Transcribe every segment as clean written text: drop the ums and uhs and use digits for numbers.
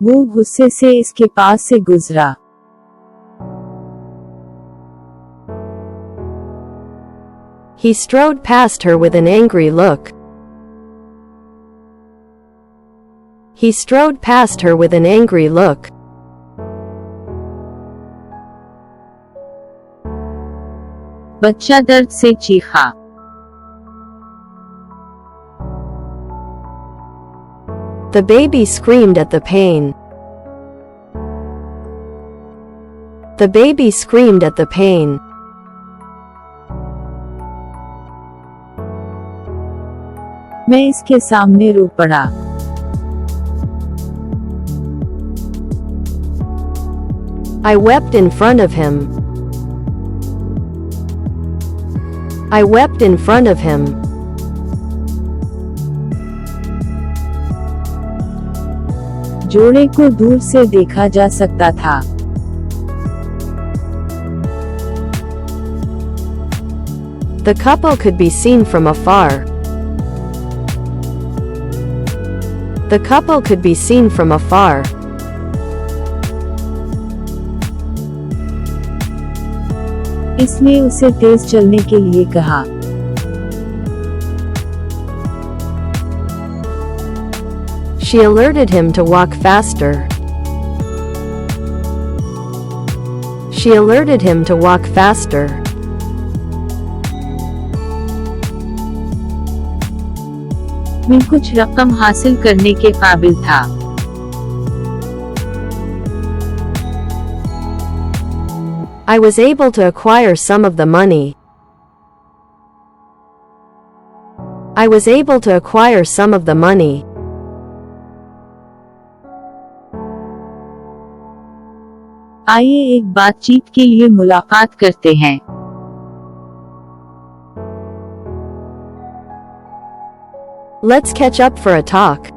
वो गुस्से से इसके पास से गुजरा। He strode past her with an angry look. He strode past her with an angry look. बच्चा दर्द से चीखा। The baby screamed at the pain. The baby screamed at the pain. मैं इसके सामने रो पड़ा। I wept in front of him. I wept in front of him. जोड़े को दूर से देखा जा सकता था। The couple could be seen from afar. The couple could be seen from afar. इसने उसे तेज चलने के लिए कहा। She alerted him to walk faster. She alerted him to walk faster. मैं कुछ रकम हासिल करने के काबिल था। I was able to acquire some of the money. I was able to acquire some of the money. आइए एक बातचीत के लिए मुलाकात करते हैं। Let's catch up for a talk.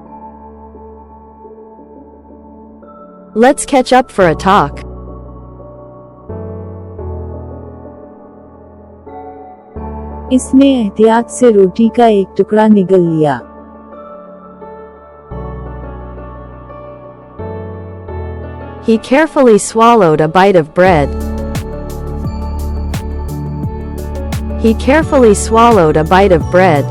Let's catch up for a talk. इसने एहतियात से रोटी का एक टुकड़ा निगल लिया। He carefully swallowed a bite of bread. He carefully swallowed a bite of bread.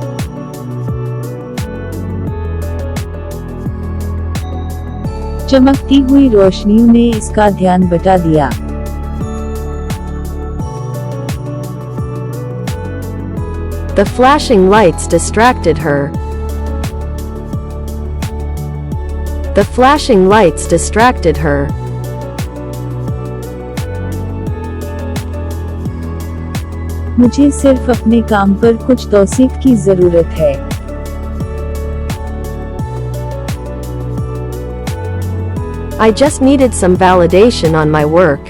चमकती हुई रोशनियों ने इसका ध्यान बटा दिया। The flashing lights distracted her. The flashing lights distracted her. मुझे सिर्फ अपने काम पर कुछ तौसीक की जरूरत है। I just needed some validation on my work.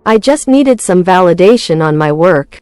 I just needed some validation on my work.